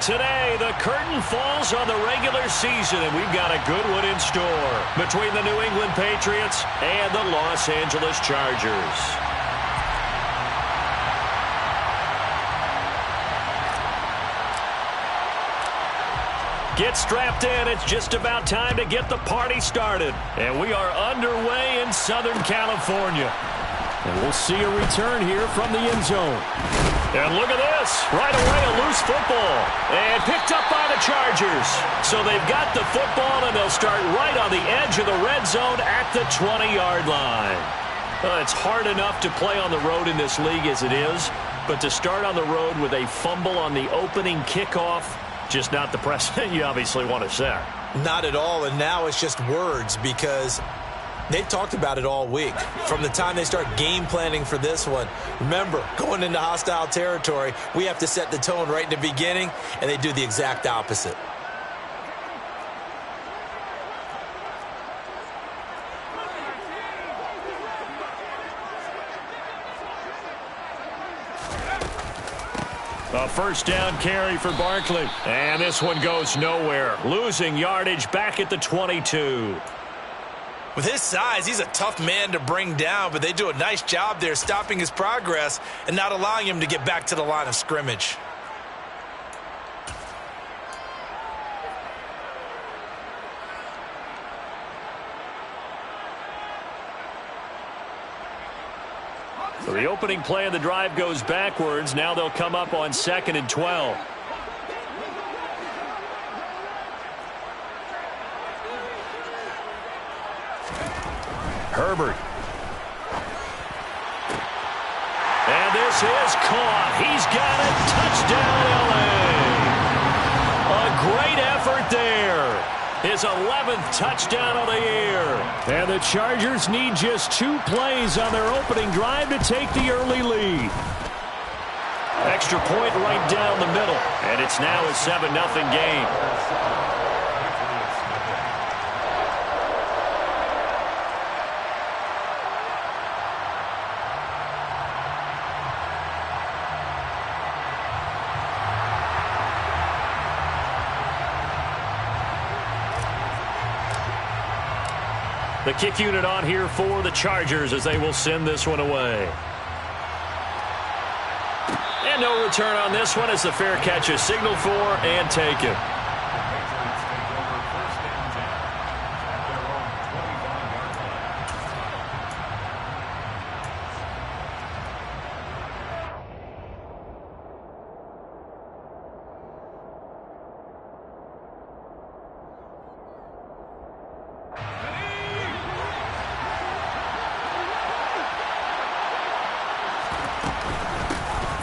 Today, the curtain falls on the regular season, and we've got a good one in store between the New England Patriots and the Los Angeles Chargers. Get strapped in. It's just about time to get the party started. And we are underway in Southern California. And we'll see a return here from the end zone. And look at this. Right away, a loose football. And picked up by the Chargers. So they've got the football, and they'll start right on the edge of the red zone at the 20-yard line. It's hard enough to play on the road in this league as it is. But to start on the road with a fumble on the opening kickoff, just not the precedent you obviously want to set. Not at all, and now it's just words because they've talked about it all week. From the time they start game planning for this one, remember, going into hostile territory, we have to set the tone right in the beginning, and they do the exact opposite. A first down carry for Barkley. And this one goes nowhere. Losing yardage back at the 22. With his size, he's a tough man to bring down, but they do a nice job there stopping his progress and not allowing him to get back to the line of scrimmage. So the opening play of the drive goes backwards. Now they'll come up on 2nd and 12. Herbert. And this is caught. He's got it. Touchdown, L.A. A great effort there. His 11th touchdown of the year. And the Chargers need just 2 plays on their opening drive to take the early lead. Extra point right down the middle. And it's now a 7-0 game. The kick unit on here for the Chargers as they will send this one away. And no return on this one as the fair catch is signaled for and taken.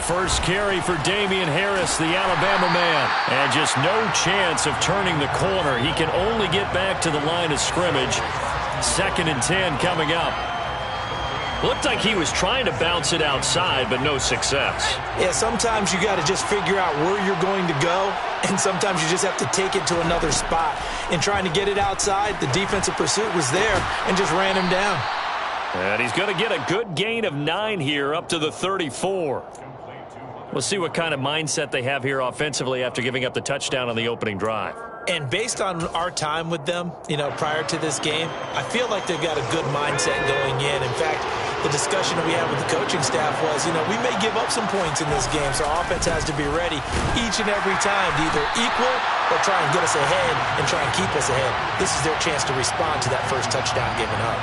First carry for Damian Harris, the Alabama man. And just no chance of turning the corner. He can only get back to the line of scrimmage. 2nd and 10 coming up. Looked like he was trying to bounce it outside, but no success. Yeah, sometimes you got to just figure out where you're going to go, and sometimes you just have to take it to another spot. In trying to get it outside, the defensive pursuit was there and just ran him down. And he's going to get a good gain of 9 here up to the 34. We'll see what kind of mindset they have here offensively after giving up the touchdown on the opening drive. And based on our time with them, prior to this game, I feel like they've got a good mindset going in. In fact, the discussion that we had with the coaching staff was, we may give up some points in this game, so our offense has to be ready each and every time to either equal or try and get us ahead and try and keep us ahead. This is their chance to respond to that first touchdown given up.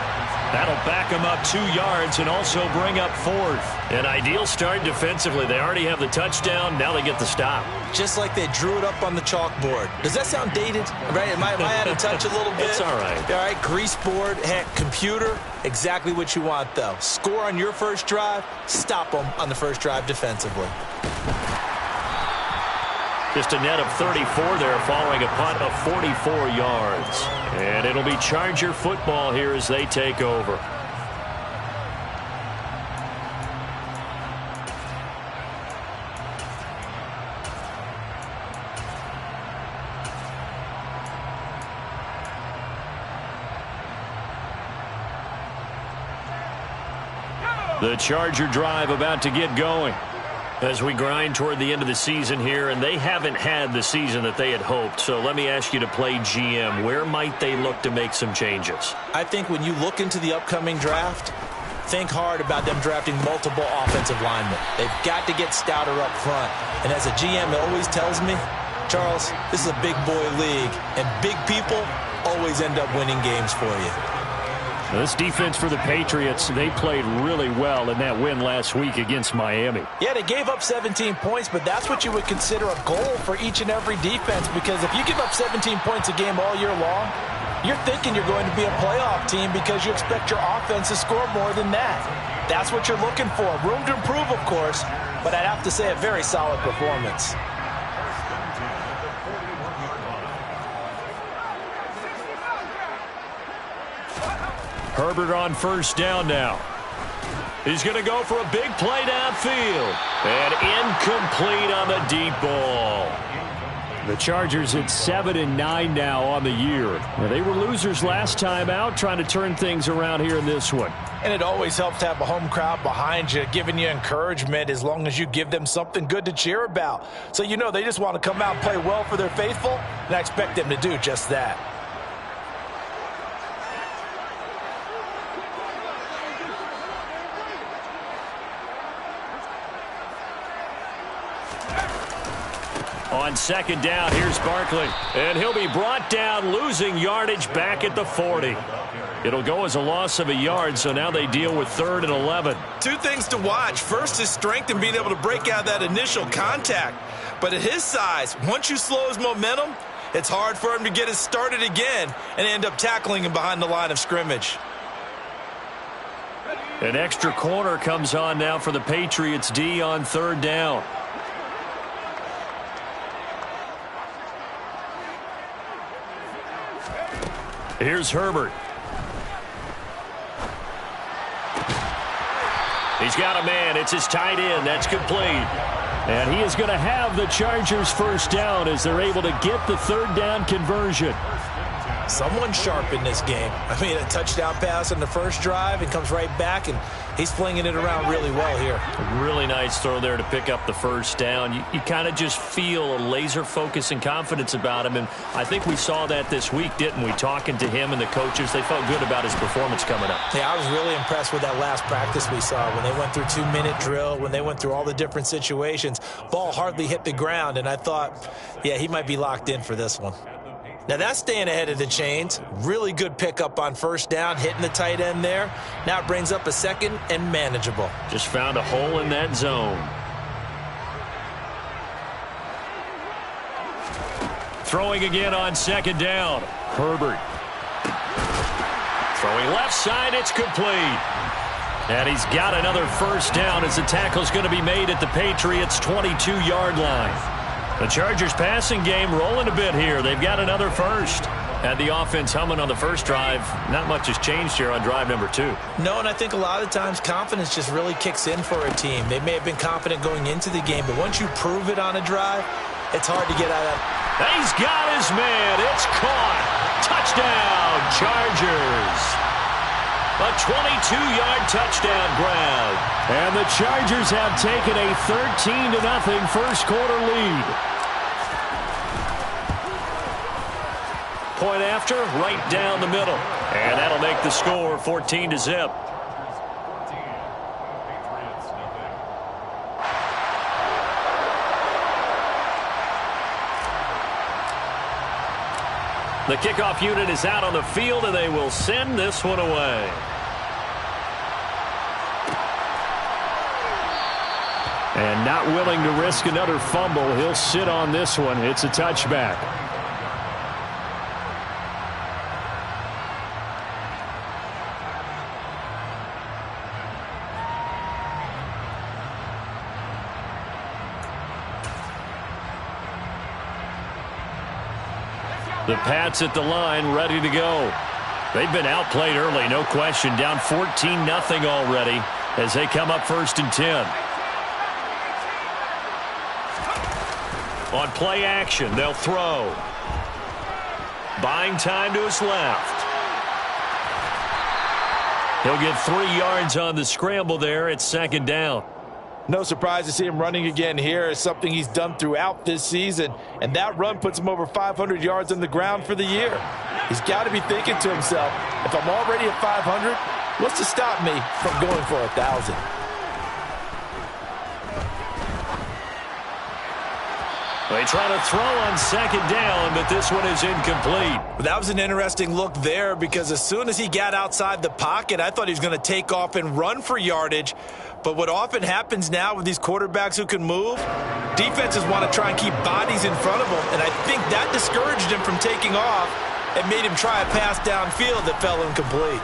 That'll back them up 2 yards and also bring up 4th. An ideal start defensively. They already have the touchdown. Now they get the stop. Just like they drew it up on the chalkboard. Does that sound dated? Right? Am I out of touch a little bit? It's all right. All right, grease board, heck, computer, exactly what you want, though. Score on your first drive, stop them on the first drive defensively. Just a net of 34 there following a punt of 44 yards. And it'll be Charger football here as they take over. The Charger drive about to get going. As we grind toward the end of the season here, and they haven't had the season that they had hoped. So let me ask you to play GM. Where might they look to make some changes? I think when you look into the upcoming draft, think hard about them drafting multiple offensive linemen. They've got to get stouter up front. And as a GM, it always tells me, Charles, this is a big boy league, and big people always end up winning games for you. This defense for the Patriots, they played really well in that win last week against Miami. Yeah, they gave up 17 points, but that's what you would consider a goal for each and every defense, because if you give up 17 points a game all year long, you're thinking you're going to be a playoff team because you expect your offense to score more than that. That's what you're looking for. Room to improve, of course, but I'd have to say a very solid performance. Herbert on first down now. He's going to go for a big play downfield. And incomplete on the deep ball. The Chargers at 7-9 now on the year. They were losers last time out, trying to turn things around here in this one. And it always helps to have a home crowd behind you, giving you encouragement as long as you give them something good to cheer about. So you know they just want to come out and play well for their faithful, and I expect them to do just that. On second down, here's Barkley. And he'll be brought down, losing yardage back at the 40. It'll go as a loss of a yard, so now they deal with 3rd and 11. Two things to watch. First, his strength and being able to break out that initial contact. But at his size, once you slow his momentum, it's hard for him to get it started again and end up tackling him behind the line of scrimmage. An extra corner comes on now for the Patriots D on 3rd down. Here's Herbert. He's got a man. It's his tight end. That's complete. And he is going to have the Chargers first down as they're able to get the 3rd down conversion. Someone sharp in this game. I mean, a touchdown pass on the first drive and comes right back, and he's flinging it around really well here. A really nice throw there to pick up the first down. You kind of just feel a laser focus and confidence about him, and I think we saw that this week, didn't we? Talking to him and the coaches, they felt good about his performance coming up. Yeah, I was really impressed with that last practice we saw when they went through 2-minute drill, when they went through all the different situations. Ball hardly hit the ground, and I thought, yeah, he might be locked in for this one. Now that's staying ahead of the chains. Really good pickup on first down, hitting the tight end there. Now it brings up a 2nd and manageable. Just found a hole in that zone. Throwing again on 2nd down. Herbert. Throwing left side, it's complete. And he's got another first down as the tackle's going to be made at the Patriots' 22-yard line. The Chargers passing game rolling a bit here. They've got another first. Had the offense humming on the first drive. Not much has changed here on drive number 2. No, and I think a lot of times confidence just really kicks in for a team. They may have been confident going into the game, but once you prove it on a drive, it's hard to get out of. He's got his man. It's caught. Touchdown, Chargers. A 22-yard touchdown grab. And the Chargers have taken a 13-0 first quarter lead. Point after, right down the middle. And that'll make the score 14-0. The kickoff unit is out on the field, and they will send this one away. And not willing to risk another fumble, he'll sit on this one. It's a touchback. The Pats at the line, ready to go. They've been outplayed early, no question. Down 14-0 already as they come up 1st and 10. On play action, they'll throw. Buying time to his left. He'll get 3 yards on the scramble there at 2nd down. No surprise to see him running again here. It's something he's done throughout this season, and that run puts him over 500 yards on the ground for the year. He's got to be thinking to himself, if I'm already at 500, what's to stop me from going for 1,000? They try to throw on second down, but this one is incomplete. That was an interesting look there because as soon as he got outside the pocket, I thought he was going to take off and run for yardage. But what often happens now with these quarterbacks who can move, defenses want to try and keep bodies in front of them, and I think that discouraged him from taking off and made him try a pass downfield that fell incomplete.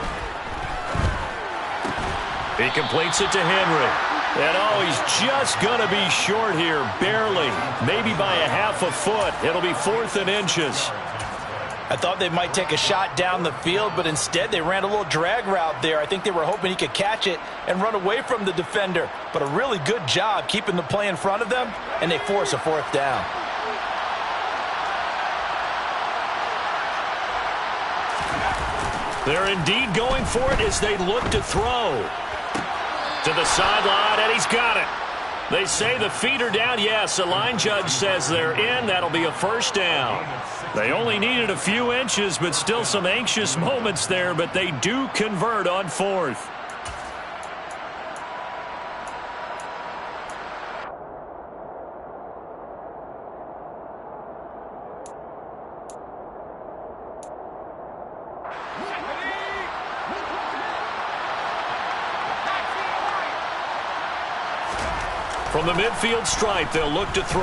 He completes it to Henry. And he's just going to be short here, barely, maybe by a half a foot. It'll be 4th and inches. I thought they might take a shot down the field, but instead they ran a little drag route there. I think they were hoping he could catch it and run away from the defender. But a really good job keeping the play in front of them, and they force a 4th down. They're indeed going for it as they look to throw. To the sideline, and he's got it. They say the feet are down. Yes, the line judge says they're in. That'll be a 1st down. They only needed a few inches, but still some anxious moments there, but they do convert on 4th. From the midfield stripe, they'll look to throw.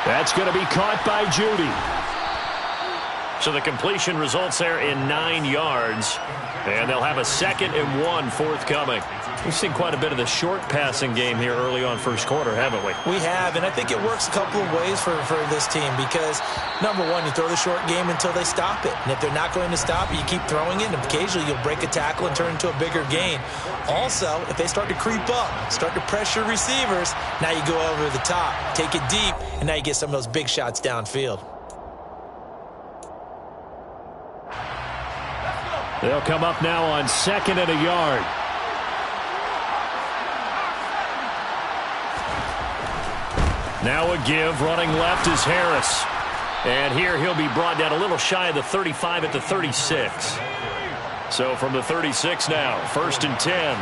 That's going to be caught by Judy. So the completion results there in 9 yards. And they'll have a 2nd and 1 forthcoming. We've seen quite a bit of the short passing game here early on first quarter, haven't we? We have, and I think it works a couple of ways for this team because, number one, you throw the short game until they stop it. And if they're not going to stop it, you keep throwing it, and occasionally you'll break a tackle and turn into a bigger gain. Also, if they start to creep up, start to pressure receivers, now you go over the top, take it deep, and now you get some of those big shots downfield. They'll come up now on 2nd and a yard. Now a give, running left is Harris. And here he'll be brought down a little shy of the 35 at the 36. So from the 36 now, 1st and 10.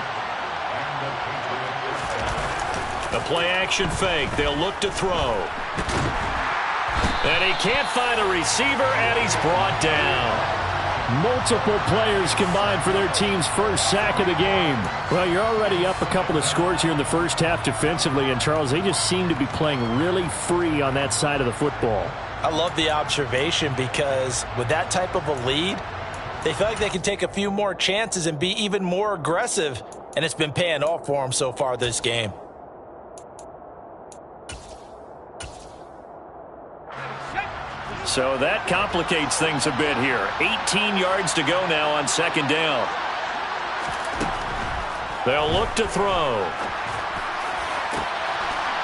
The play-action fake. They'll look to throw. And he can't find a receiver, and he's brought down. Multiple players combined for their team's first sack of the game. Well, you're already up a couple of scores here in the first half defensively, and Charles, they just seem to be playing really free on that side of the football. I love the observation because with that type of a lead, they feel like they can take a few more chances and be even more aggressive, and it's been paying off for them so far this game. So that complicates things a bit here. 18 yards to go now on 2nd down. They'll look to throw.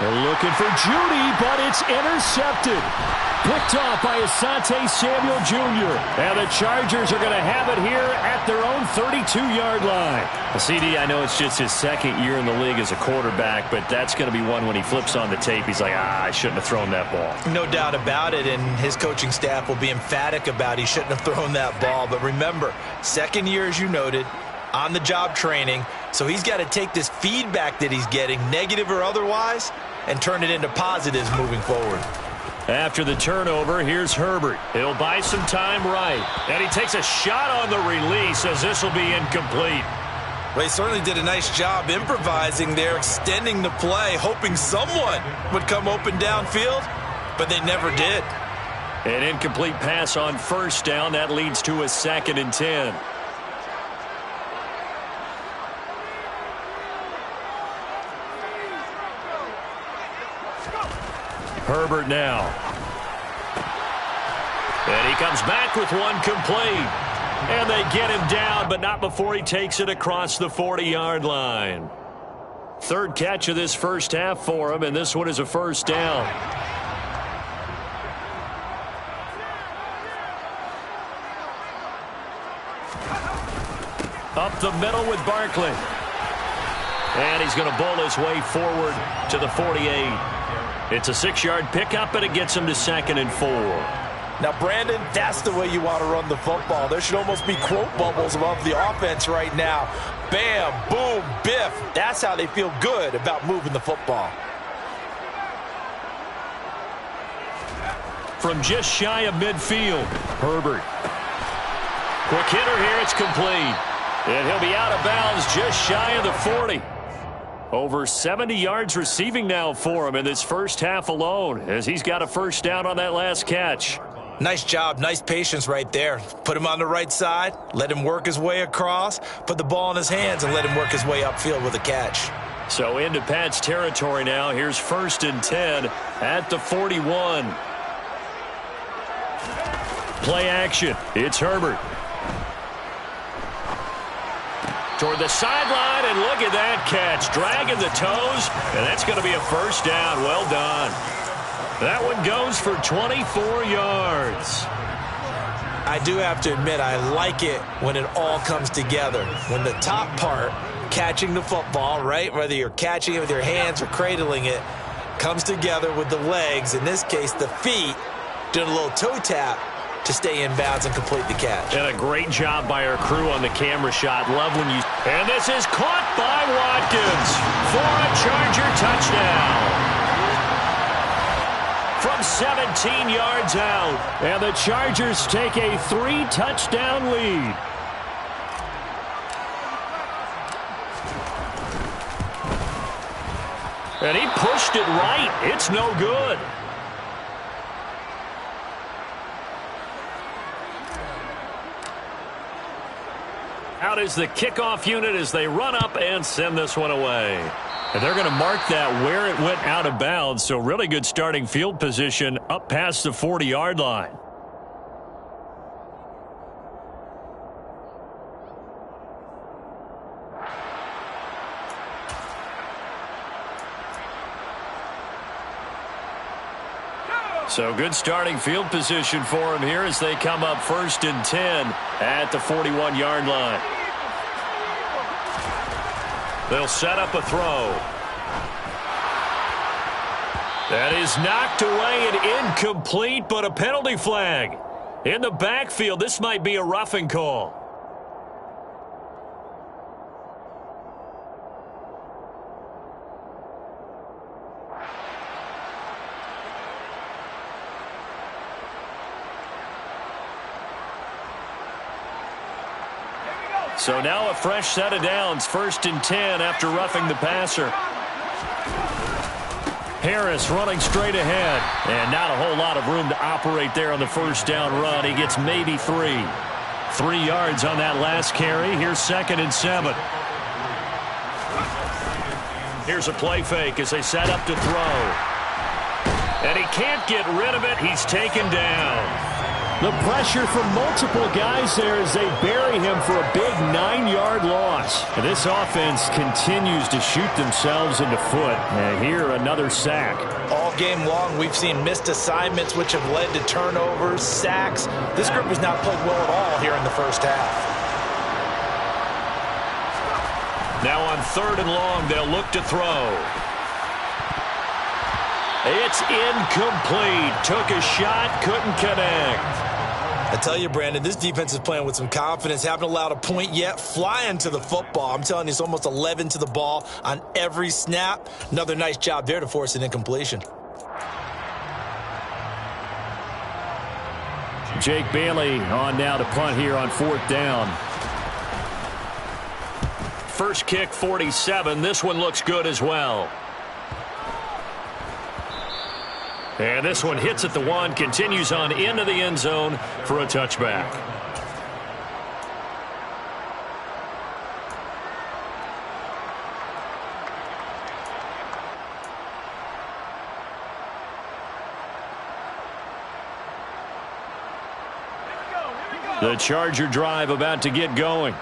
They're looking for Judy, but it's intercepted. Picked off by Asante Samuel Jr. And the Chargers are going to have it here at their own 32-yard line. Well, CD, I know it's just his 2nd year in the league as a quarterback, but that's going to be one when he flips on the tape. He's like, I shouldn't have thrown that ball. No doubt about it, and his coaching staff will be emphatic about he shouldn't have thrown that ball. But remember, 2nd year, as you noted, on-the-job training, so he's got to take this feedback that he's getting, negative or otherwise, and turn it into positives moving forward. After the turnover, here's Herbert. He'll buy some time right. And he takes a shot on the release as this will be incomplete. Well, he certainly did a nice job improvising there, extending the play, hoping someone would come open downfield, but they never did. An incomplete pass on 1st down. That leads to a 2nd and 10. Herbert now. And he comes back with one complete. And they get him down, but not before he takes it across the 40-yard line. 3rd catch of this first half for him, and this one is a 1st down. Up the middle with Barkley. And he's going to bowl his way forward to the 48. It's a 6-yard pickup, and it gets him to 2nd and 4. Now, Brandon, that's the way you want to run the football. There should almost be quote bubbles above the offense right now. Bam, boom, biff. That's how they feel good about moving the football. From just shy of midfield, Herbert. Quick hitter here, it's complete. And he'll be out of bounds just shy of the 40. Over 70 yards receiving now for him in this first half alone, as he's got a first down on that last catch. Nice job, nice patience right there. Put him on the right side, let him work his way across, put the ball in his hands, and let him work his way upfield with a catch. So into Pat's territory now. Here's 1st and 10 at the 41. Play action. It's Herbert. Toward the sideline, and look at that catch. Dragging the toes, and that's going to be a first down. Well done. That one goes for 24 yards. I do have to admit, I like it when it all comes together. When the top part, catching the football, right, whether you're catching it with your hands or cradling it, comes together with the legs, in this case the feet, doing a little toe tap to stay in bounds and complete the catch. And a great job by our crew on the camera shot. Love when you... And this is caught by Watkins for a Charger touchdown. From 17 yards out. And the Chargers take a 3-touchdown lead. And he pushed it right. It's no good. Out is the kickoff unit as they run up and send this one away. And they're going to mark that where it went out of bounds, so really good starting field position up past the 40-yard line. So good starting field position for him here as they come up 1st and 10 at the 41-yard line. They'll set up a throw. That is knocked away and incomplete, but a penalty flag. In the backfield, this might be a roughing call. So now a fresh set of downs, 1st and 10 after roughing the passer. Harris running straight ahead, and not a whole lot of room to operate there on the first down run. He gets maybe 3. 3 yards on that last carry. Here's 2nd and 7. Here's a play fake as they set up to throw. And he can't get rid of it. He's taken down. The pressure from multiple guys there as they bury him for a big 9-yard loss. And this offense continues to shoot themselves in the foot. And here, another sack. All game long, we've seen missed assignments, which have led to turnovers, sacks. This group has not played well at all here in the first half. Now on 3rd and long, they'll look to throw. It's incomplete. Took a shot, couldn't connect. I tell you, Brandon, this defense is playing with some confidence. Haven't allowed a point yet. Flying to the football. I'm telling you, it's almost 11 to the ball on every snap. Another nice job there to force an incompletion. Jake Bailey on now to punt here on 4th down. First kick, 47. This one looks good as well. And this one hits at the 1, continues on into the end zone for a touchback. The Charger drive about to get going.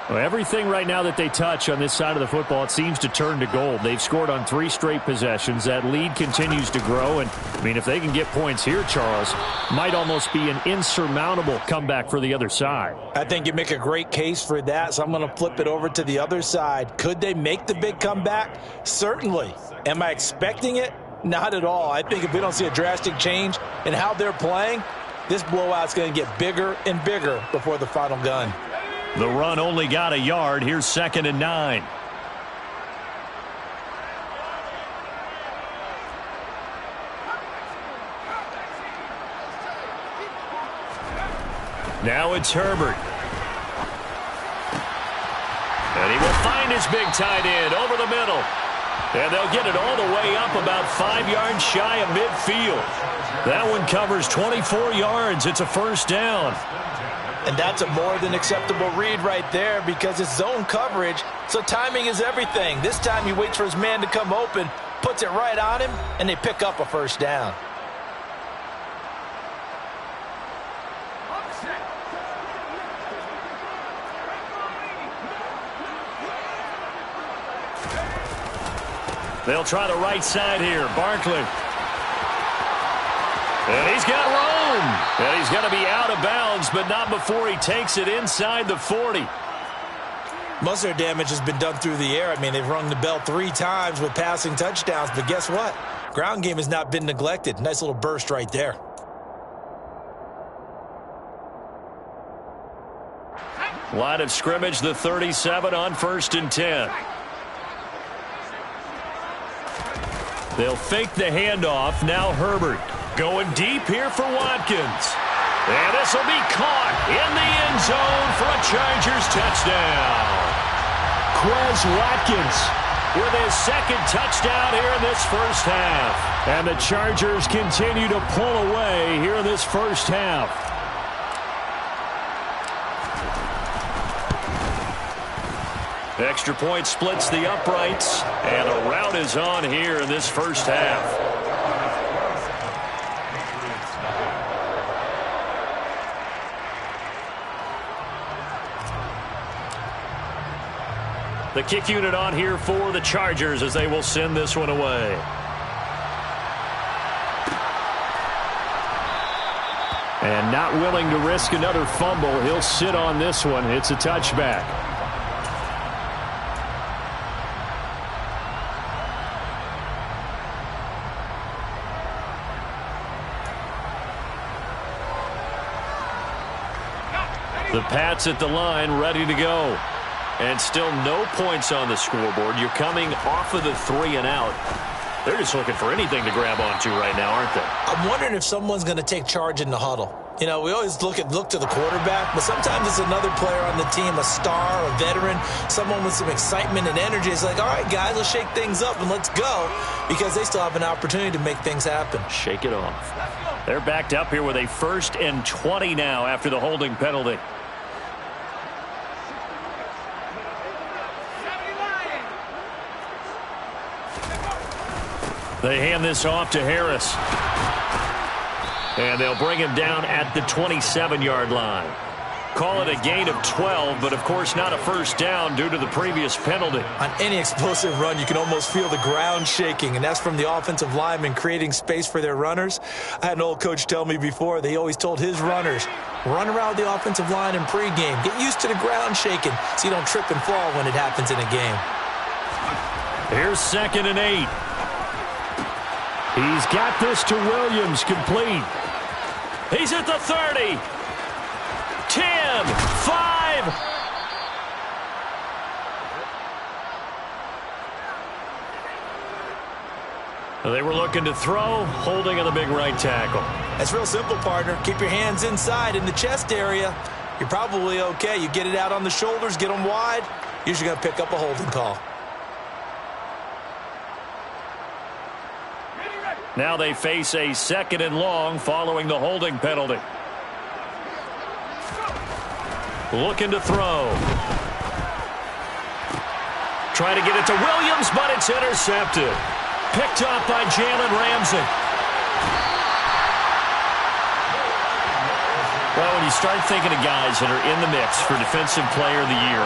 Well, everything right now that they touch on this side of the football, it seems to turn to gold. They've scored on 3 straight possessions. That lead continues to grow. And, I mean, if they can get points here, Charles, might almost be an insurmountable comeback for the other side. I think you make a great case for that, so I'm going to flip it over to the other side. Could they make the big comeback? Certainly. Am I expecting it? Not at all. I think if we don't see a drastic change in how they're playing, this blowout's going to get bigger and bigger before the final gun. The run only got a yard. Here's 2nd and 9. Now it's Herbert. And he will find his big tight end over the middle. And they'll get it all the way up about 5 yards shy of midfield. That one covers 24 yards. It's a first down. And that's a more than acceptable read right there because it's zone coverage, so timing is everything. This time he waits for his man to come open, puts it right on him, and they pick up a first down. They'll try the right side here. Barkley. And he's got room. And he's going to be out of bounds, but not before he takes it inside the 40. Most of their damage has been done through the air. I mean, they've rung the bell 3 times with passing touchdowns, but guess what? Ground game has not been neglected. Nice little burst right there. Line of scrimmage, the 37 on 1st and 10. They'll fake the handoff. Now Herbert going deep here for Watkins. And this will be caught in the end zone for a Chargers touchdown. Quez Watkins with his 2nd touchdown here in this first half. And the Chargers continue to pull away here in this first half. Extra point splits the uprights, and a rout is on here in this first half. The kick unit on here for the Chargers as they will send this one away. And not willing to risk another fumble, he'll sit on this one. It's a touchback. The Pats at the line, ready to go. And still no points on the scoreboard. You're coming off of the 3 and out. They're just looking for anything to grab onto right now, aren't they? I'm wondering if someone's going to take charge in the huddle. You know, we always look to the quarterback, but sometimes it's another player on the team, a star, a veteran, someone with some excitement and energy. It's like, all right, guys, let's shake things up and let's go, because they still have an opportunity to make things happen. Shake it off. They're backed up here with a 1st and 20 now after the holding penalty. They hand this off to Harris. And they'll bring him down at the 27-yard line. Call it a gain of 12, but of course not a first down due to the previous penalty. On any explosive run, you can almost feel the ground shaking, and that's from the offensive linemen creating space for their runners. I had an old coach tell me before, they always told his runners, run around the offensive line in pregame. Get used to the ground shaking so you don't trip and fall when it happens in a game. Here's 2nd and 8. He's got this to Williams, complete. He's at the 30. 10, 5. They were looking to throw, holding on the big right tackle. That's real simple, partner. Keep your hands inside in the chest area. You're probably okay. You get it out on the shoulders, get them wide. Usually going to pick up a holding call. Now they face a 2nd and long following the holding penalty. Looking to throw. Trying to get it to Williams, but it's intercepted. Picked up by Jalen Ramsey. Well, when you start thinking of guys that are in the mix for Defensive Player of the Year,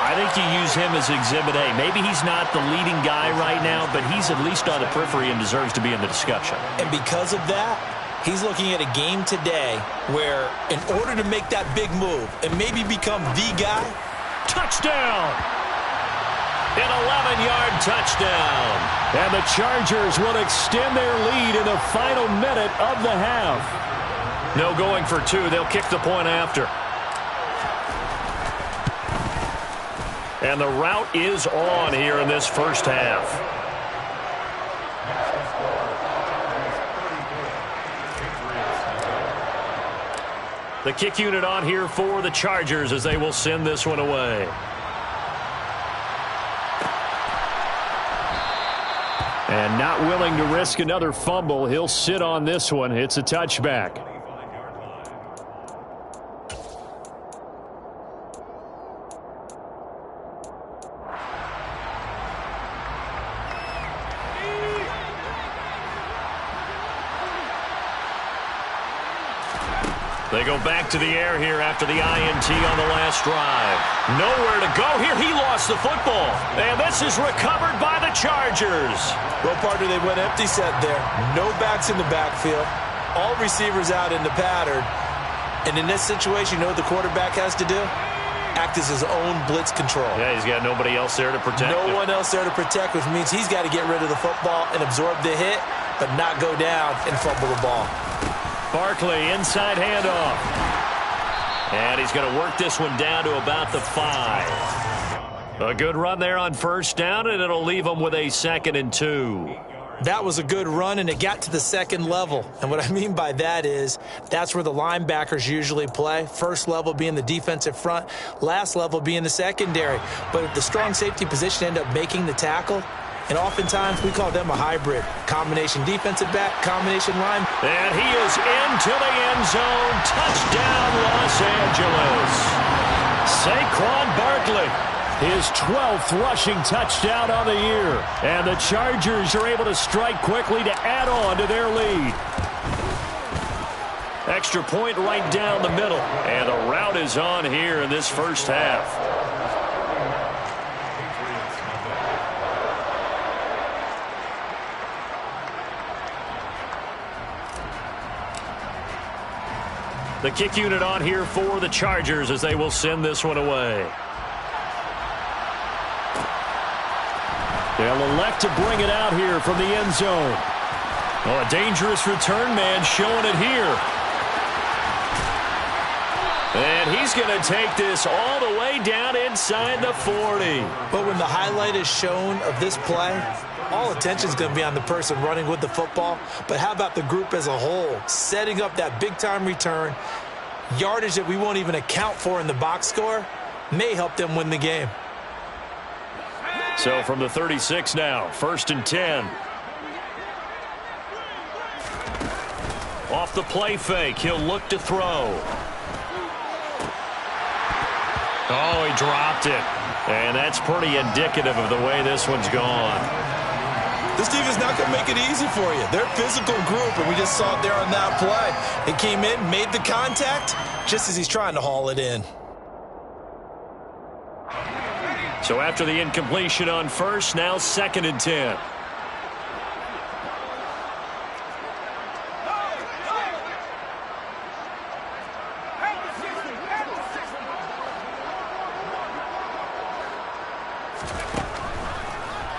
I think you use him as Exhibit A. Maybe he's not the leading guy right now, but he's at least on the periphery and deserves to be in the discussion. And because of that, he's looking at a game today where in order to make that big move and maybe become the guy. Touchdown! An 11-yard touchdown. And the Chargers will extend their lead in the final minute of the half. No going for two. They'll kick the point after. And the route is on here in this first half. The kick unit on here for the Chargers as they will send this one away. And not willing to risk another fumble, he'll sit on this one. It's a touchback. They go back to the air here after the INT on the last drive. Nowhere to go here. He lost the football. And this is recovered by the Chargers. Well, partner, they went empty set there. No backs in the backfield. All receivers out in the pattern. And in this situation, you know what the quarterback has to do? Act as his own blitz control. Yeah, he's got nobody else there to protect him. No one else there to protect, which means he's got to get rid of the football and absorb the hit, but not go down and fumble the ball. Barkley, inside handoff. And he's going to work this one down to about the 5. A good run there on first down, and it'll leave him with a 2nd and 2. That was a good run, and it got to the second level. And what I mean by that is that's where the linebackers usually play. First level being the defensive front, last level being the secondary. But if the strong safety position end up making the tackle, and oftentimes we call them a hybrid. Combination defensive back, combination line. And he is into the end zone. Touchdown, Los Angeles. Saquon Barkley, his 12th rushing touchdown on the year. And the Chargers are able to strike quickly to add on to their lead. Extra point right down the middle. And the route is on here in this first half. The kick unit on here for the Chargers as they will send this one away. They'll elect to bring it out here from the end zone. Oh, a dangerous return man showing it here. And he's going to take this all the way down inside the 40. But when the highlight is shown of this play, all attention is going to be on the person running with the football. But how about the group as a whole? Setting up that big-time return, yardage that we won't even account for in the box score, may help them win the game. So from the 36 now, 1st and 10. Off the play fake, he'll look to throw. Oh, he dropped it. And that's pretty indicative of the way this one's gone. This defense not going to make it easy for you. They're a physical group, and we just saw it there on that play. It came in, made the contact, just as he's trying to haul it in. So after the incompletion on first, now 2nd and 10.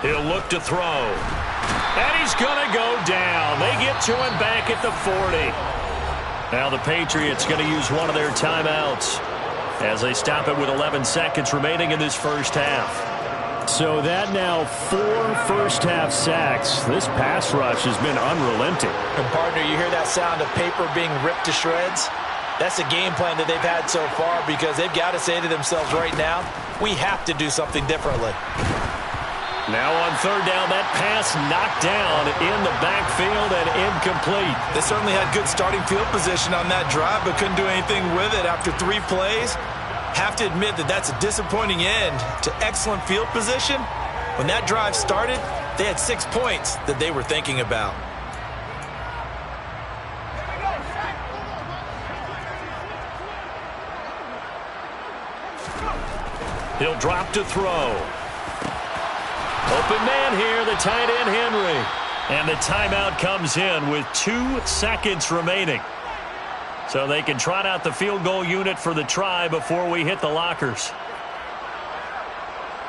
He'll look to throw. And he's going to go down. They get to him back at the 40. Now the Patriots going to use one of their timeouts as they stop it with 11 seconds remaining in this first half. So that now 4 first-half sacks. This pass rush has been unrelenting. And, partner, you hear that sound of paper being ripped to shreds? That's a game plan that they've had so far because they've got to say to themselves right now, we have to do something differently. Now on 3rd down, that pass knocked down in the backfield and incomplete. They certainly had good starting field position on that drive, but couldn't do anything with it after 3 plays. Have to admit that that's a disappointing end to excellent field position. When that drive started, they had 6 points that they were thinking about. He'll drop to throw. Open man here, the tight end Henry. And the timeout comes in with 2 seconds remaining. So they can trot out the field goal unit for the try before we hit the lockers.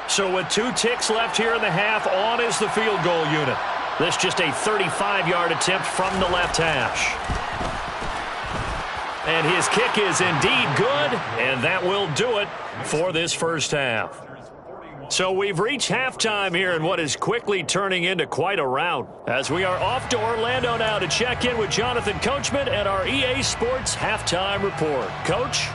So with 2 ticks left here in the half, on is the field goal unit. This just a 35-yard attempt from the left hash. And his kick is indeed good, and that will do it for this first half. So we've reached halftime here in what is quickly turning into quite a rout, as we are off to Orlando now to check in with Jonathan Coachman at our EA Sports Halftime Report. Coach?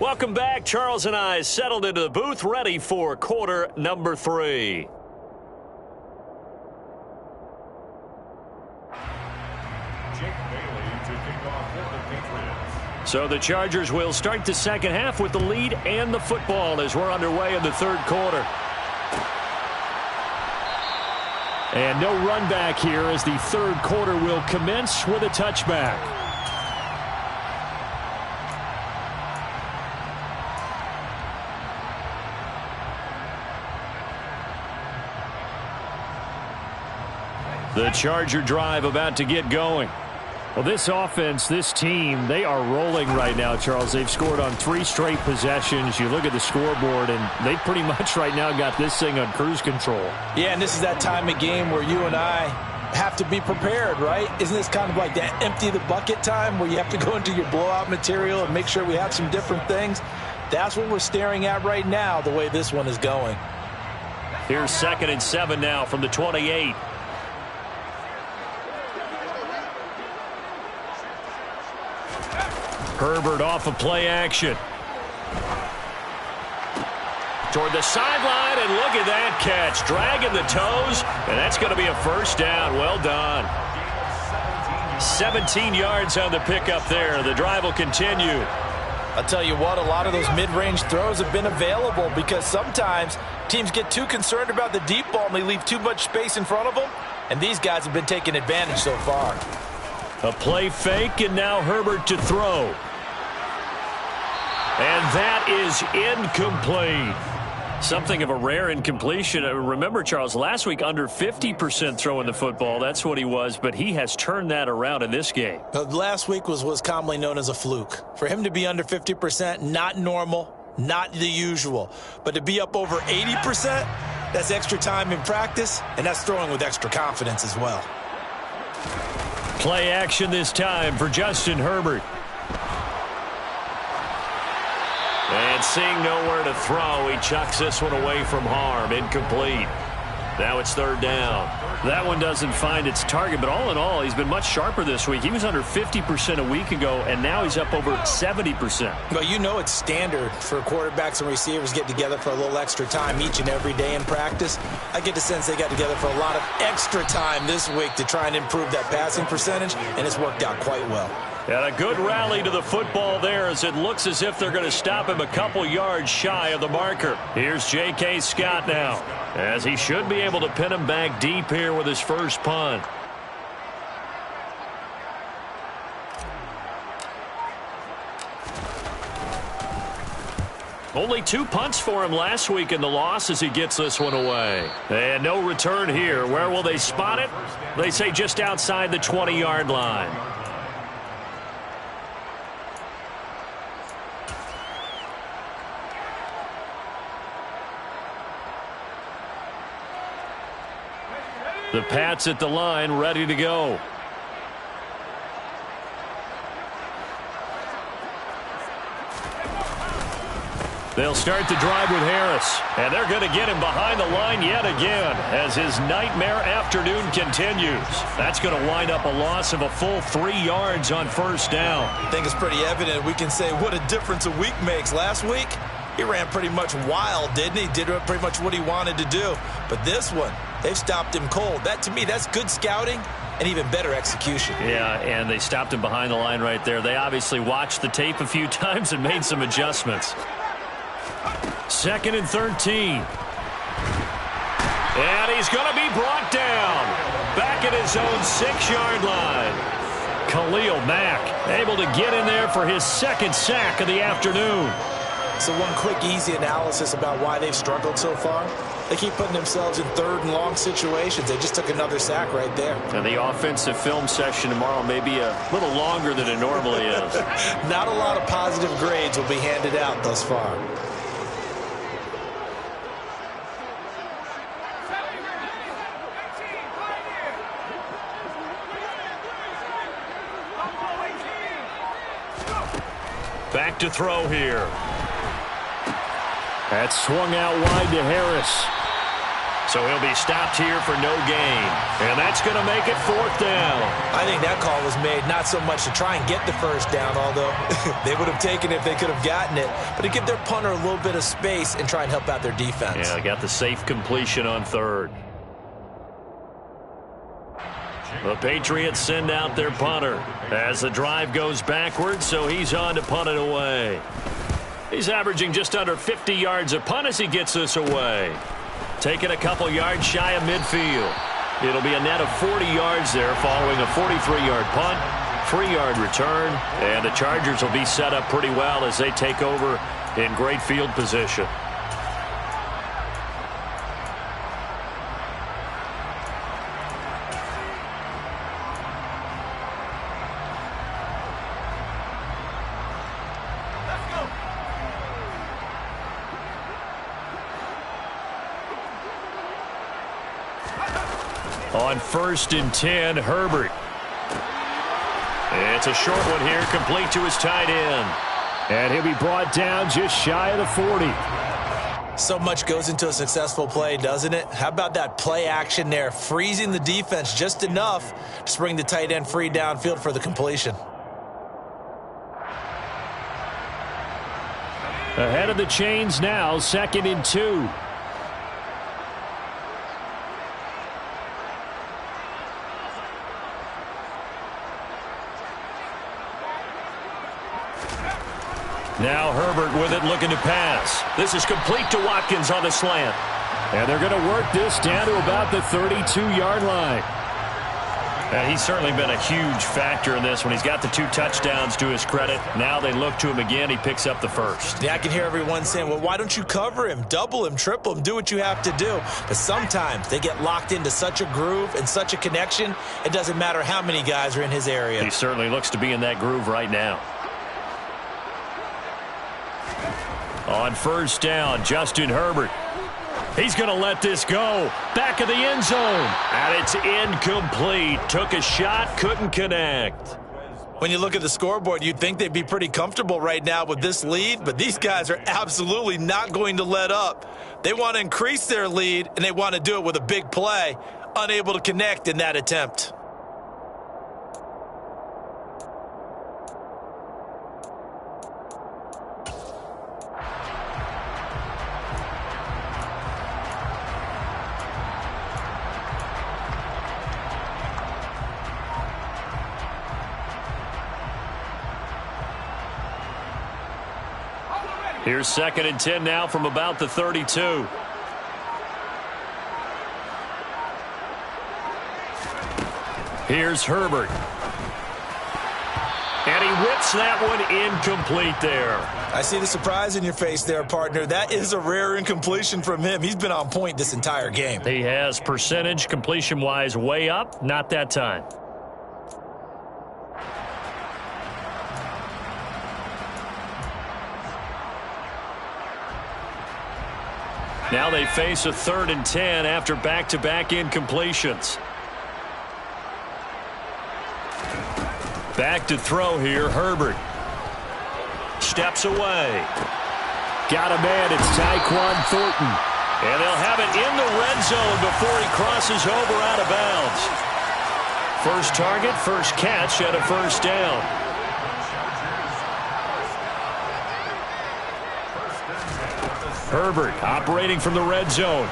Welcome back. Charles and I settled into the booth, ready for quarter number 3. So the Chargers will start the second half with the lead and the football as we're underway in the third quarter. And no run back here as the third quarter will commence with a touchback. The Charger drive about to get going. Well, this offense, this team, they are rolling right now, Charles. They've scored on 3 straight possessions. You look at the scoreboard, and they pretty much right now got this thing on cruise control. Yeah, and this is that time of game where you and I have to be prepared, right? Isn't this kind of like that empty the bucket time where you have to go into your blowout material and make sure we have some different things? That's what we're staring at right now, the way this one is going. Here's 2nd and 7 now from the 28. Herbert off of play action. Toward the sideline, and look at that catch. Dragging the toes, and that's going to be a first down. Well done. 17 yards on the pickup there. The drive will continue. I'll tell you what, a lot of those mid-range throws have been available because sometimes teams get too concerned about the deep ball and they leave too much space in front of them, and these guys have been taking advantage so far. A play fake, and now Herbert to throw. And that is incomplete. Something of a rare incompletion. Remember, Charles, last week under 50% throwing the football. That's what he was, but he has turned that around in this game. Last week was commonly known as a fluke. For him to be under 50%, not normal, not the usual. But to be up over 80%, that's extra time in practice, and that's throwing with extra confidence as well. Play action this time for Justin Herbert. And seeing nowhere to throw, he chucks this one away from harm. Incomplete. Now it's 3rd down. That one doesn't find its target, but all in all, he's been much sharper this week. He was under 50% a week ago, and now he's up over 70%. Well, you know it's standard for quarterbacks and receivers get together for a little extra time each and every day in practice. I get the sense they got together for a lot of extra time this week to try and improve that passing percentage, and it's worked out quite well. And a good rally to the football there as it looks as if they're going to stop him a couple yards shy of the marker. Here's J.K. Scott now, as he should be able to pin him back deep here with his first punt. Only 2 punts for him last week in the loss as he gets this one away. And no return here. Where will they spot it? They say just outside the 20-yard line. The Pats at the line, ready to go. They'll start the drive with Harris, and they're going to get him behind the line yet again as his nightmare afternoon continues. That's going to wind up a loss of a full 3 yards on first down. I think it's pretty evident. We can say what a difference a week makes. Last week, he ran pretty much wild, didn't he? Did pretty much what he wanted to do. But this one, they've stopped him cold. That, to me, that's good scouting, and even better execution. Yeah, and they stopped him behind the line right there. They obviously watched the tape a few times and made some adjustments. 2nd and 13. And he's going to be brought down. Back at his own 6-yard line. Khalil Mack able to get in there for his 2nd sack of the afternoon. So one quick, easy analysis about why they've struggled so far. They keep putting themselves in 3rd and long situations. They just took another sack right there. And the offensive film session tomorrow may be a little longer than it normally is. Not a lot of positive grades will be handed out thus far. Back to throw here. That's swung out wide to Harris. So he'll be stopped here for no gain. And that's going to make it 4th down. I think that call was made not so much to try and get the 1st down, although they would have taken it if they could have gotten it, but to give their punter a little bit of space and try and help out their defense. Yeah, they got the safe completion on 3rd. The Patriots send out their punter as the drive goes backwards, so he's on to punt it away. He's averaging just under 50 yards a punt as he gets this away. Taking a couple yards shy of midfield. It'll be a net of 40 yards there following a 43-yard punt, 3-yard return, and the Chargers will be set up pretty well as they take over in great field position. On 1st and 10, Herbert. It's a short one here, complete to his tight end. And he'll be brought down just shy of the 40. So much goes into a successful play, doesn't it? How about that play action there, freezing the defense just enough to bring the tight end free downfield for the completion. Ahead of the chains now, 2nd and 2. Now Herbert with it, looking to pass. This is complete to Watkins on the slant. And they're going to work this down to about the 32-yard line. And he's certainly been a huge factor in this when he's got the 2 touchdowns to his credit. Now they look to him again. He picks up the 1st. Yeah, I can hear everyone saying, well, why don't you cover him, double him, triple him, do what you have to do. But sometimes they get locked into such a groove and such a connection, it doesn't matter how many guys are in his area. He certainly looks to be in that groove right now. On 1st down, Justin Herbert. He's going to let this go. Back of the end zone. And it's incomplete. Took a shot, couldn't connect. When you look at the scoreboard, you'd think they'd be pretty comfortable right now with this lead, but these guys are absolutely not going to let up. They want to increase their lead, and they want to do it with a big play. Unable to connect in that attempt. Here's 2nd and 10 now from about the 32. Here's Herbert. And he whips that one incomplete there. I see the surprise in your face there, partner. That is a rare incompletion from him. He's been on point this entire game. He has percentage completion-wise way up, not that time. Now they face a 3rd and 10 after back-to-back incompletions. Back to throw here, Herbert. Steps away. Got a man, it's Tyquan Thornton. And they'll have it in the red zone before he crosses over out of bounds. First target, first catch, and a 1st down. Herbert operating from the red zone.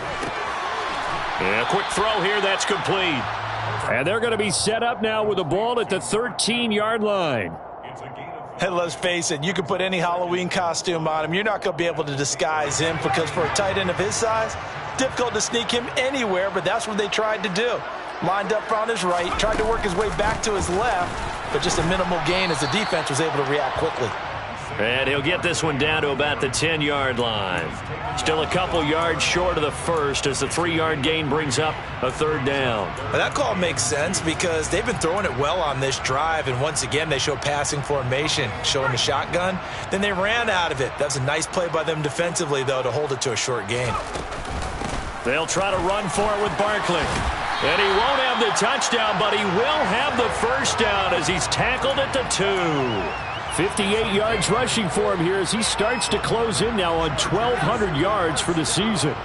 And a quick throw here, that's complete. And they're going to be set up now with the ball at the 13-yard line. And let's face it, you can put any Halloween costume on him. You're not going to be able to disguise him because for a tight end of his size, difficult to sneak him anywhere, but that's what they tried to do. Lined up on his right, tried to work his way back to his left, but just a minimal gain as the defense was able to react quickly. And he'll get this one down to about the 10-yard line. Still a couple yards short of the first as the 3-yard gain brings up a third down. Well, that call makes sense because they've been throwing it well on this drive, and once again they show passing formation, showing the shotgun. Then they ran out of it. That's a nice play by them defensively, though, to hold it to a short gain. They'll try to run for it with Barkley. And he won't have the touchdown, but he will have the first down as he's tackled at the 2. 58 yards rushing for him here as he starts to close in now on 1,200 yards for the season.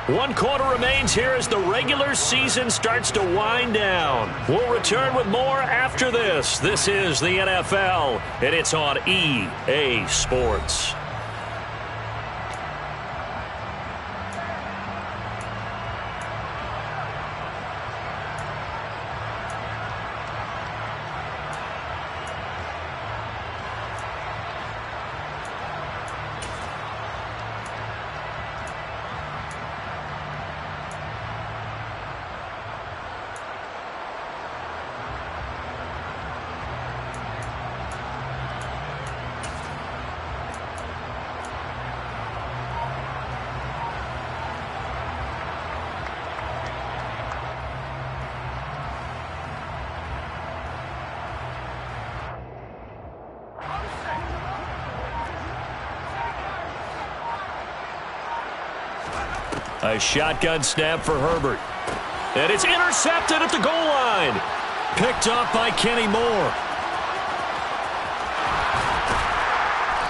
One quarter remains here as the regular season starts to wind down. We'll return with more after this. This is the NFL, and it's on EA Sports. A shotgun snap for Herbert. And it's intercepted at the goal line. Picked up by Kenny Moore.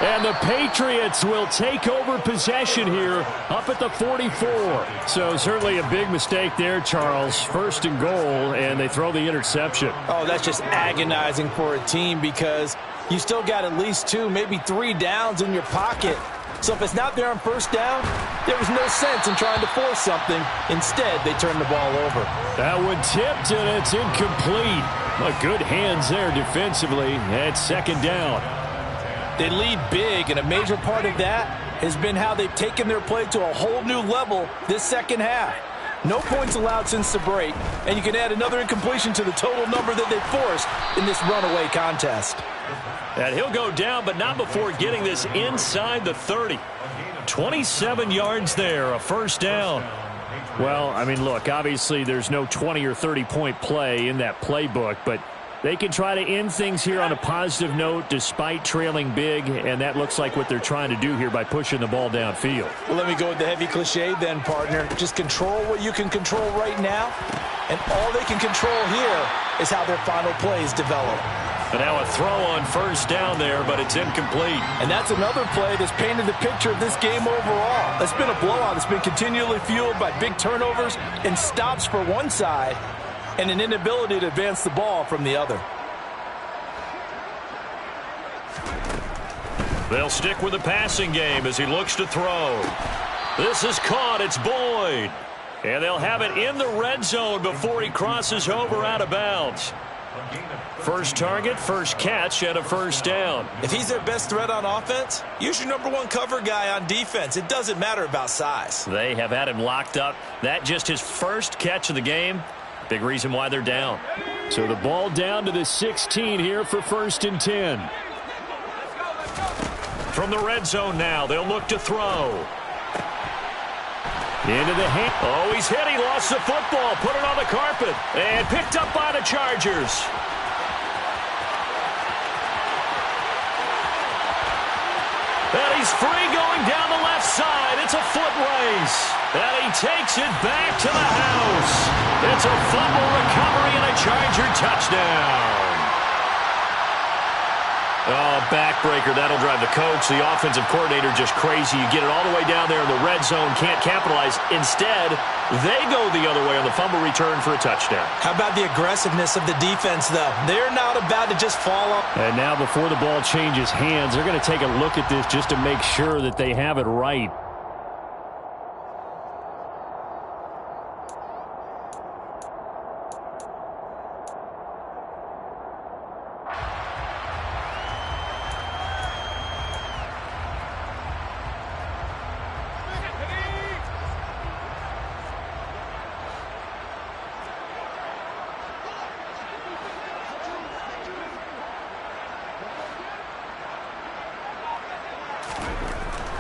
And the Patriots will take over possession here up at the 44. So certainly a big mistake there, Charles. First and goal, and they throw the interception. Oh, that's just agonizing for a team because you still got at least 2, maybe 3 downs in your pocket. So if it's not there on first down, there was no sense in trying to force something. Instead, they turned the ball over. That one tipped, and it's incomplete. But good hands there defensively at second down. They lead big, and a major part of that has been how they've taken their play to a whole new level this second half. No points allowed since the break, and you can add another incompletion to the total number that they forced in this runaway contest. And he'll go down, but not before getting this inside the 30. 27 yards there, a first down. Well, I mean, look, obviously there's no 20 or 30-point play in that playbook, but they can try to end things here on a positive note despite trailing big, and that looks like what they're trying to do here by pushing the ball downfield. Well, let me go with the heavy cliche then, partner. Just control what you can control right now, and all they can control here is how their final plays develop. And now a throw on first down there, but it's incomplete. And that's another play that's painted the picture of this game overall. It's been a blowout. It's been continually fueled by big turnovers and stops for one side and an inability to advance the ball from the other. They'll stick with the passing game as he looks to throw. This is caught. It's Boyd. And they'll have it in the red zone before he crosses over out of bounds. First target, first catch, and a first down. If he's their best threat on offense, use your #1 cover guy on defense. It doesn't matter about size. They have had him locked up. That just his first catch of the game. Big reason why they're down. So the ball down to the 16 here for first and 10. From the red zone now, they'll look to throw. Into the hand. Oh, he's hit. He lost the football. Put it on the carpet. And picked up by the Chargers. And he's free going down the left side. It's a foot race. And he takes it back to the house. It's a fumble recovery and a Charger touchdown. Oh, backbreaker. That'll drive the coach, the offensive coordinator, just crazy. You get it all the way down there in the red zone, can't capitalize. Instead, they go the other way on the fumble return for a touchdown. How about the aggressiveness of the defense, though? They're not about to just fall off. And now before the ball changes hands, they're going to take a look at this just to make sure that they have it right.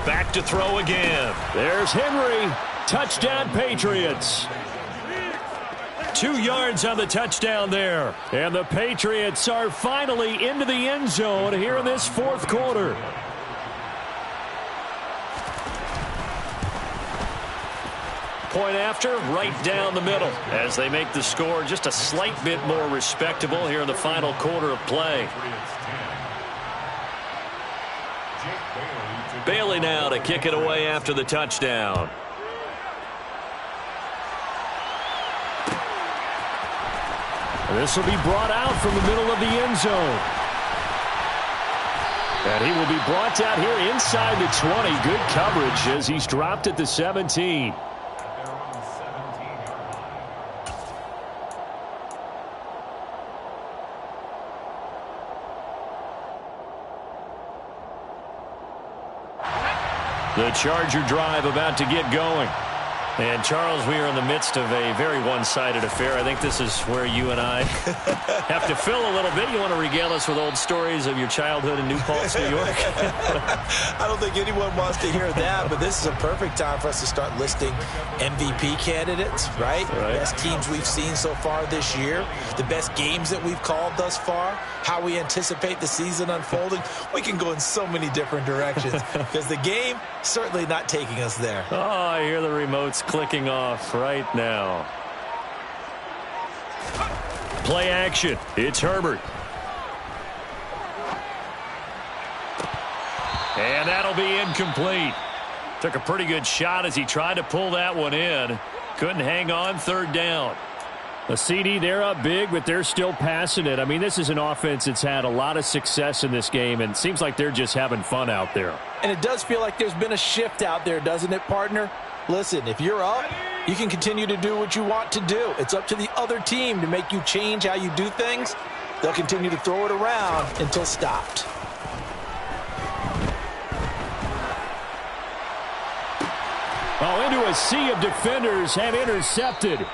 Back to throw again. There's Henry. Touchdown, Patriots. 2 yards on the touchdown there. And the Patriots are finally into the end zone here in this fourth quarter. Point after, right down the middle as they make the score just a slight bit more respectable here in the final quarter of play. Bailey now to kick it away after the touchdown. This will be brought out from the middle of the end zone. And he will be brought out here inside the 20. Good coverage as he's dropped at the 17. The Charger drive about to get going. And, Charles, we are in the midst of a very one-sided affair. I think this is where you and I have to fill a little bit. You want to regale us with old stories of your childhood in New Paltz, New York? I don't think anyone wants to hear that, but this is a perfect time for us to start listing MVP candidates, right? The best teams we've seen so far this year, the best games that we've called thus far, how we anticipate the season unfolding. We can go in so many different directions because the game certainly not taking us there. Oh, I hear the remotes clicking off right now. Play action. It's Herbert. And that'll be incomplete. Took a pretty good shot as he tried to pull that one in. Couldn't hang on. Third down. A CD, they're up big, but they're still passing it. I mean, this is an offense that's had a lot of success in this game, and it seems like they're just having fun out there. And it does feel like there's been a shift out there, doesn't it, partner? Listen, if you're up, you can continue to do what you want to do. It's up to the other team to make you change how you do things. They'll continue to throw it around until stopped. Oh, into a sea of defenders and intercepted.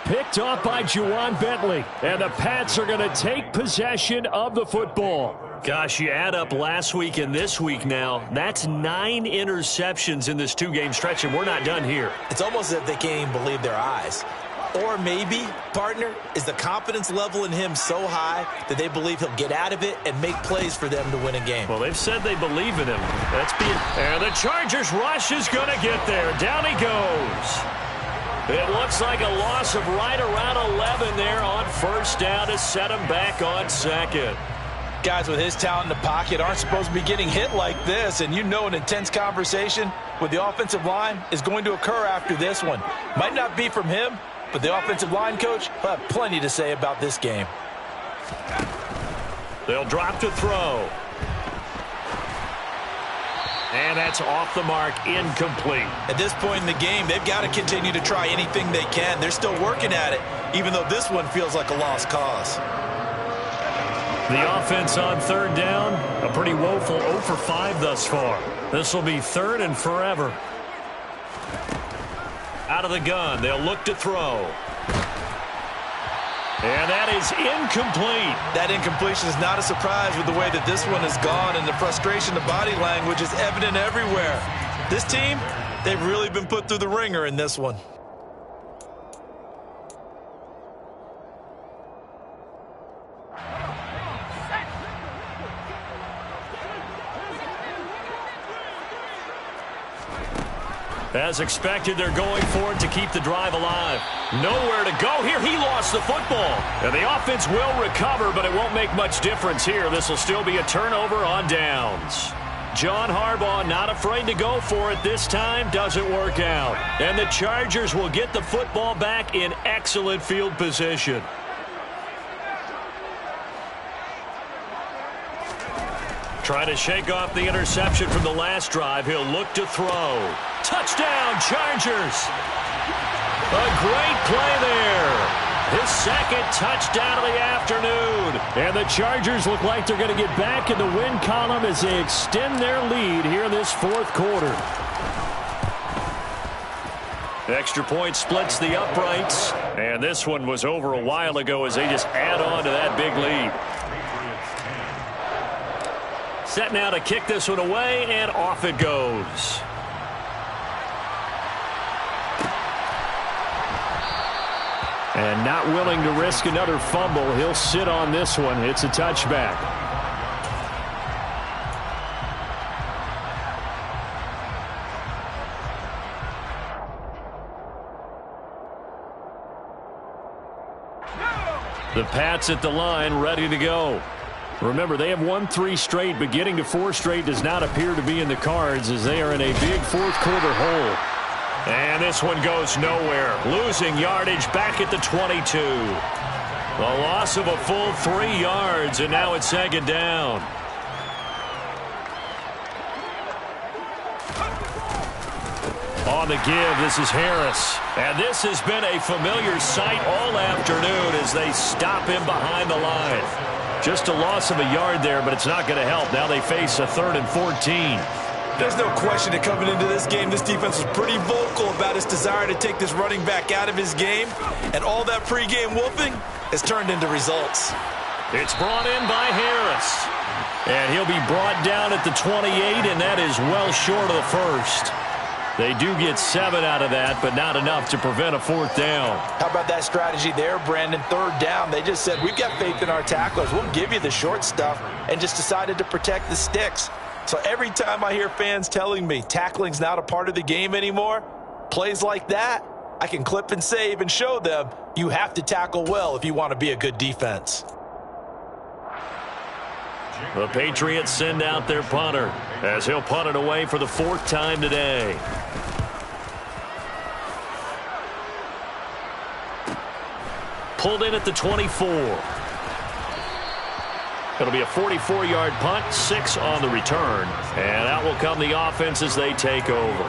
Picked off by Juwan Bentley. And the Pats are going to take possession of the football. Gosh, you add up last week and this week now. That's 9 interceptions in this 2-game stretch, and we're not done here. It's almost as if they can't even believe their eyes. Or maybe, partner, is the confidence level in him so high that they believe he'll get out of it and make plays for them to win a game. Well, they've said they believe in him. And the Chargers rush is going to get there. Down he goes. It looks like a loss of right around 11 there on first down to set him back on second. Guys with his talent in the pocket aren't supposed to be getting hit like this, and you know an intense conversation with the offensive line is going to occur after this one. Might not be from him, but the offensive line coach will have plenty to say about this game. They'll drop to throw. And that's off the mark, incomplete. At this point in the game, they've got to continue to try anything they can. They're still working at it, even though this one feels like a lost cause. The offense on third down, a pretty woeful 0 for 5 thus far. This will be third and forever. Out of the gun, they'll look to throw. And that is incomplete. That incompletion is not a surprise with the way that this one has gone, and the frustration, the body language is evident everywhere. This team, they've really been put through the ringer in this one. As expected, they're going for it to keep the drive alive. Nowhere to go here. He lost the football. And the offense will recover, but it won't make much difference here. This will still be a turnover on downs. John Harbaugh not afraid to go for it this time. Doesn't work out. And the Chargers will get the football back in excellent field position. Trying to shake off the interception from the last drive. He'll look to throw. Touchdown, Chargers. A great play there. His second touchdown of the afternoon. And the Chargers look like they're going to get back in the win column as they extend their lead here in this fourth quarter. Extra point splits the uprights. And this one was over a while ago as they just add on to that big lead. Set now to kick this one away, and off it goes. And not willing to risk another fumble, he'll sit on this one. It's a touchback. The Pats at the line, ready to go. Remember, they have won 3 straight, but getting to 4 straight does not appear to be in the cards as they are in a big fourth quarter hole. And this one goes nowhere. Losing yardage back at the 22. A loss of a full 3 yards, and now it's second down. On the give, this is Harris. And this has been a familiar sight all afternoon as they stop him behind the line. Just a loss of a yard there, but it's not going to help. Now they face a 3rd and 14. There's no question that coming into this game, this defense was pretty vocal about its desire to take this running back out of his game. And all that pregame whooping has turned into results. It's brought in by Harris. And he'll be brought down at the 28, and that is well short of the first. They do get 7 out of that, but not enough to prevent a 4th down. How about that strategy there, Brandon? 3rd down. They just said, we've got faith in our tacklers. We'll give you the short stuff, and just decided to protect the sticks. So every time I hear fans telling me tackling's not a part of the game anymore, plays like that, I can clip and save and show them you have to tackle well if you want to be a good defense. The Patriots send out their punter as he'll punt it away for the 4th time today. Pulled in at the 24. It'll be a 44-yard punt, 6 on the return. And out will come the offense as they take over.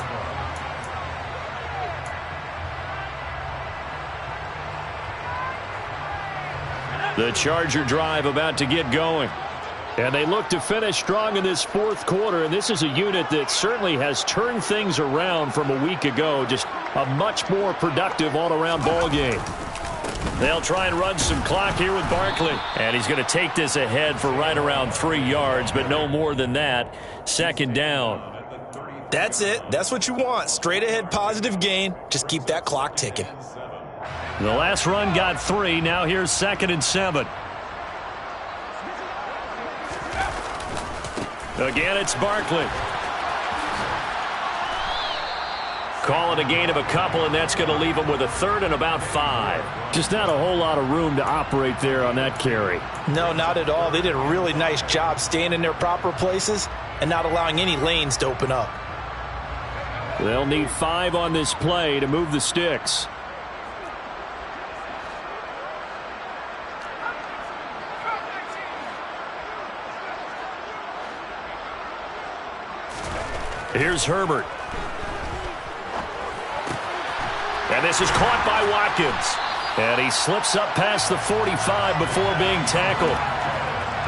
The Charger drive about to get going. And they look to finish strong in this fourth quarter, and this is a unit that certainly has turned things around from a week ago. Just a much more productive all-around ball game. They'll try and run some clock here with Barkley. And he's going to take this ahead for right around 3 yards, but no more than that. Second down. That's it. That's what you want. Straight ahead positive gain. Just keep that clock ticking. The last run got 3. Now here's 2nd and 7. Again, it's Barkley. Call it a gain of a couple, and that's going to leave him with a 3rd and about 5. Just not a whole lot of room to operate there on that carry. No, not at all. They did a really nice job staying in their proper places and not allowing any lanes to open up. They'll need 5 on this play to move the sticks. Here's Herbert. And this is caught by Watkins. And he slips up past the 45 before being tackled.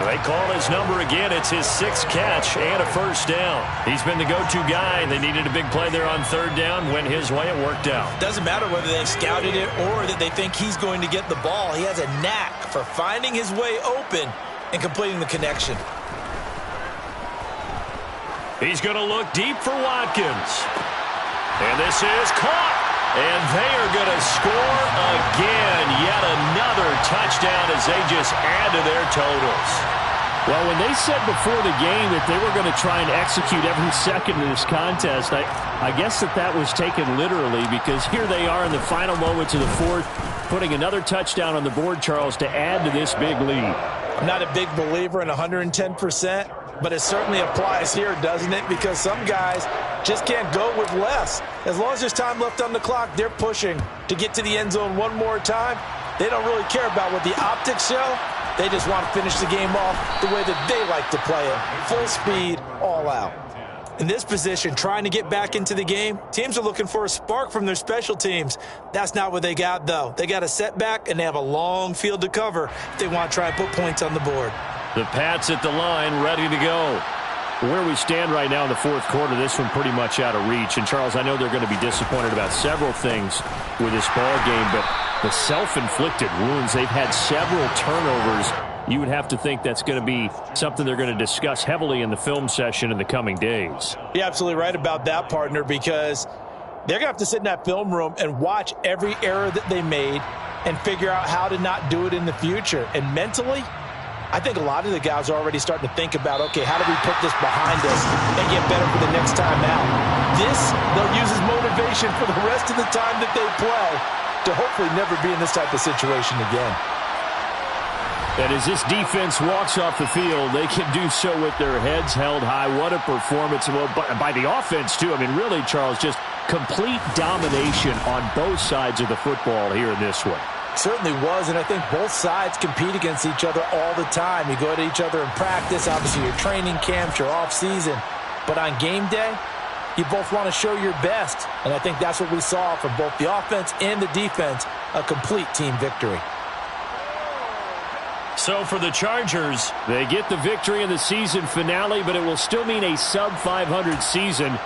They call his number again. It's his 6th catch and a 1st down. He's been the go-to guy. They needed a big play there on 3rd down. Went his way. It worked out. Doesn't matter whether they've scouted it or that they think he's going to get the ball. He has a knack for finding his way open and completing the connection. He's going to look deep for Watkins. And this is caught. And they are going to score again. Yet another touchdown as they just add to their totals. Well, when they said before the game that they were going to try and execute every second of this contest, I guess that was taken literally, because here they are in the final moments of the fourth, putting another touchdown on the board, Charles, to add to this big lead. I'm not a big believer in 110%, but it certainly applies here, doesn't it? Because some guys just can't go with less. As long as there's time left on the clock, they're pushing to get to the end zone one more time. They don't really care about what the optics show. They just want to finish the game off the way that they like to play it. Full speed, all out. In this position, trying to get back into the game, teams are looking for a spark from their special teams. That's not what they got, though. They got a setback, and they have a long field to cover if they want to try and put points on the board. The Pats at the line, ready to go. Where we stand right now in the fourth quarter, this one pretty much out of reach. And, Charles, I know they're going to be disappointed about several things with this ball game, but the self-inflicted wounds, they've had several turnovers. You would have to think that's going to be something they're going to discuss heavily in the film session in the coming days. You're absolutely right about that, partner, because they're going to have to sit in that film room and watch every error that they made and figure out how to not do it in the future. And mentally, I think a lot of the guys are already starting to think about, okay, how do we put this behind us and get better for the next time out? This, they'll use as motivation for the rest of the time that they play to hopefully never be in this type of situation again. And as this defense walks off the field, they can do so with their heads held high. What a performance. Well, by the offense, too. I mean, really, Charles, just complete domination on both sides of the football here in this one. Certainly was, and I think both sides compete against each other all the time. You go to each other in practice, obviously your training camps, your off-season. But on game day, you both want to show your best. And I think that's what we saw from both the offense and the defense, a complete team victory. So for the Chargers, they get the victory in the season finale, but it will still mean a sub-500 season